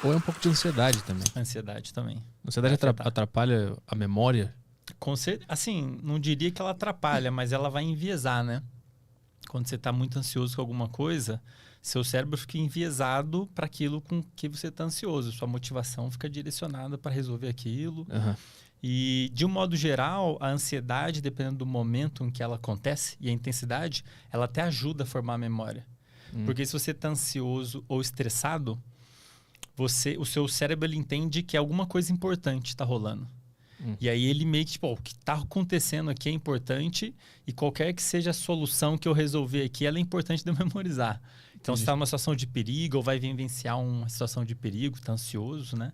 Ou é um pouco de ansiedade também? Ansiedade também. Ansiedade atrapalha a memória? Assim, não diria que ela atrapalha, mas ela vai enviesar, né? Quando você está muito ansioso com alguma coisa, seu cérebro fica enviesado para aquilo com que você está ansioso. Sua motivação fica direcionada para resolver aquilo. Uhum. E, de um modo geral, a ansiedade, dependendo do momento em que ela acontece e a intensidade, ela até ajuda a formar a memória. Porque se você está ansioso ou estressado, o seu cérebro ele entende que alguma coisa importante está rolando. E aí ele meio que, tipo, o que está acontecendo aqui é importante e qualquer que seja a solução que eu resolver aqui, ela é importante de eu memorizar. Então, se está numa situação de perigo ou vai vivenciar uma situação de perigo, está ansioso, né?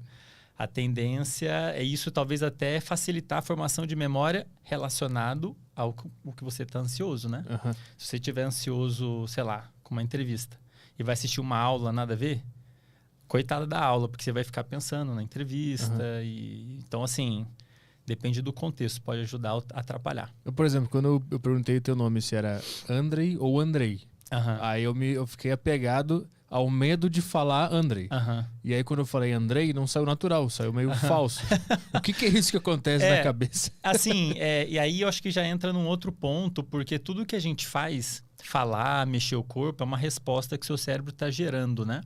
A tendência é isso talvez até facilitar a formação de memória relacionado ao que você está ansioso, né? Uhum. Se você estiver ansioso, sei lá, com uma entrevista e vai assistir uma aula nada a ver, coitada da aula, porque você vai ficar pensando na entrevista. Então, assim, depende do contexto, pode ajudar a atrapalhar. Por exemplo, quando eu perguntei o teu nome, se era Andrei ou Andrei, aí eu fiquei apegado ao medo de falar Andrei. E aí quando eu falei Andrei, não saiu natural, saiu meio falso. O que é isso que acontece na cabeça? Assim, e aí eu acho que já entra num outro ponto, porque tudo que a gente faz, falar, mexer o corpo, é uma resposta que seu cérebro está gerando, né?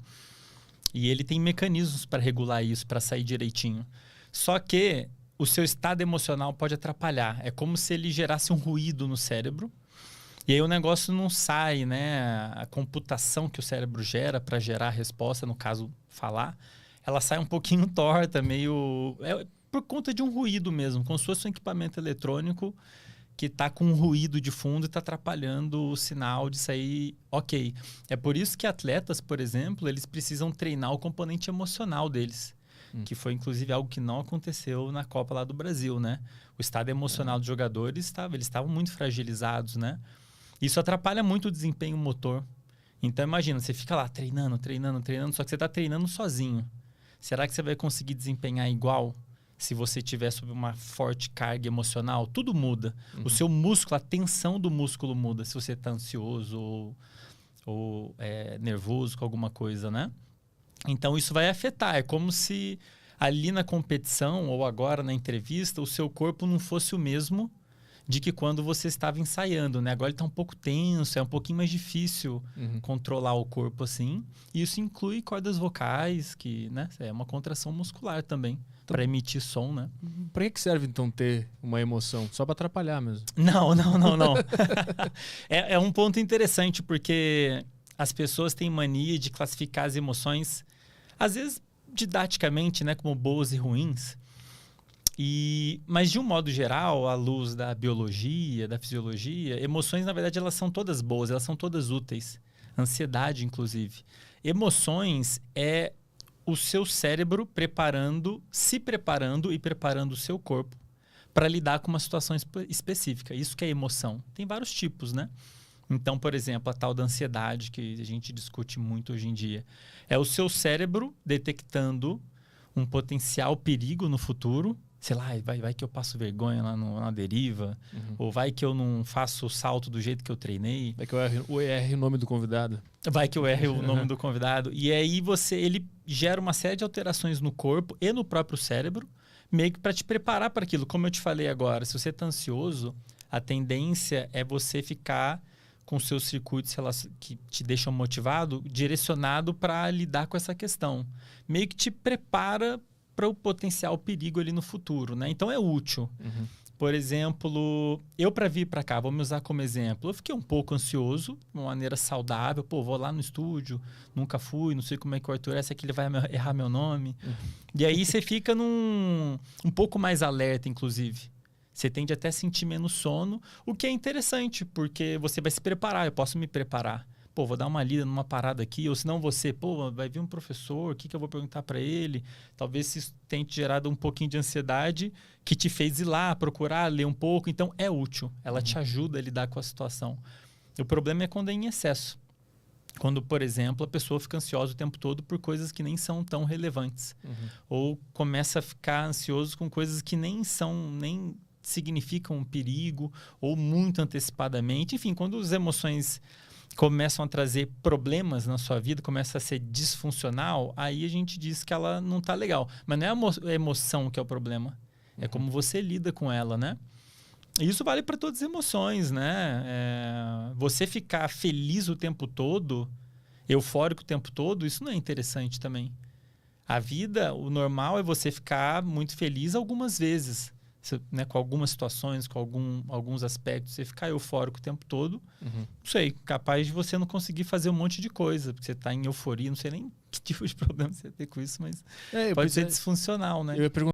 E ele tem mecanismos para regular isso, para sair direitinho. Só que o seu estado emocional pode atrapalhar. É como se ele gerasse um ruído no cérebro. E aí o negócio não sai, né? A computação que o cérebro gera para gerar a resposta, no caso, falar, ela sai um pouquinho torta, meio... por conta de um ruído mesmo, como se fosse um equipamento eletrônico que está com um ruído de fundo e está atrapalhando o sinal de sair ok. É por isso que atletas, por exemplo, eles precisam treinar o componente emocional deles. Que foi, inclusive, algo que não aconteceu na Copa lá do Brasil, né? O estado emocional dos jogadores, eles estavam muito fragilizados, né? Isso atrapalha muito o desempenho motor. Então, imagina, você fica lá treinando, só que você está treinando sozinho. Será que você vai conseguir desempenhar igual se você tiver sob uma forte carga emocional? Tudo muda. O seu músculo, a tensão do músculo muda se você está ansioso ou nervoso com alguma coisa, né? Então, isso vai afetar. É como se ali na competição ou agora na entrevista, o seu corpo não fosse o mesmo de que quando você estava ensaiando, né? Agora ele está um pouco tenso, é um pouquinho mais difícil controlar o corpo assim. E isso inclui cordas vocais, que, né, é uma contração muscular também, para emitir som, né? Para que serve, então, ter uma emoção? Só para atrapalhar mesmo? Não. É um ponto interessante, porque as pessoas têm mania de classificar as emoções, às vezes didaticamente, né, como boas e ruins. Mas de um modo geral, à luz da biologia, da fisiologia, emoções, na verdade, elas são todas boas, elas são todas úteis. Ansiedade, inclusive. Emoções é o seu cérebro se preparando e preparando o seu corpo para lidar com uma situação específica. Isso que é emoção. Tem vários tipos, né? Então, por exemplo, a tal da ansiedade, que a gente discute muito hoje em dia, é o seu cérebro detectando um potencial perigo no futuro. Sei lá, vai que eu passo vergonha lá na deriva, ou vai que eu não faço o salto do jeito que eu treinei. Vai que eu erre o nome do convidado. Vai que eu erre o nome do convidado. E aí ele gera uma série de alterações no corpo e no próprio cérebro, meio que para te preparar para aquilo. Como eu te falei agora, se você está ansioso, a tendência é você ficar com seus circuitos que te deixam motivado, direcionado para lidar com essa questão. Meio que te prepara para o potencial perigo ali no futuro, né? Então é útil. Por exemplo, eu para vir para cá, vou me usar como exemplo, eu fiquei um pouco ansioso, de uma maneira saudável. Pô, vou lá no estúdio, nunca fui, não sei como é que o Arthur é, se é que ele vai errar meu nome. E aí você fica um pouco mais alerta, inclusive. Você tende até a sentir menos sono, o que é interessante, porque você vai se preparar, eu posso me preparar. Pô, vou dar uma lida numa parada aqui, ou senão vai vir um professor, o que eu vou perguntar para ele? Talvez isso tenha te gerado um pouquinho de ansiedade que te fez ir lá, procurar, ler um pouco. Então, é útil. Ela te ajuda a lidar com a situação. O problema é quando é em excesso. Quando, por exemplo, a pessoa fica ansiosa o tempo todo por coisas que nem são tão relevantes. Ou começa a ficar ansioso com coisas que nem significam um perigo, ou muito antecipadamente. Enfim, quando as emoções começam a trazer problemas na sua vida, começa a ser disfuncional, aí a gente diz que ela não tá legal. Mas não é a emoção que é o problema. É como você lida com ela, né? E isso vale para todas as emoções, né? Você ficar feliz o tempo todo, eufórico o tempo todo, isso não é interessante também. A vida, o normal é você ficar muito feliz algumas vezes, né? Com algumas situações, com alguns aspectos. Você ficar eufórico o tempo todo, não sei, capaz de você não conseguir fazer um monte de coisa, porque você está em euforia, não sei nem que tipo de problema você tem com isso, mas pode ser disfuncional, né? Eu ia perguntar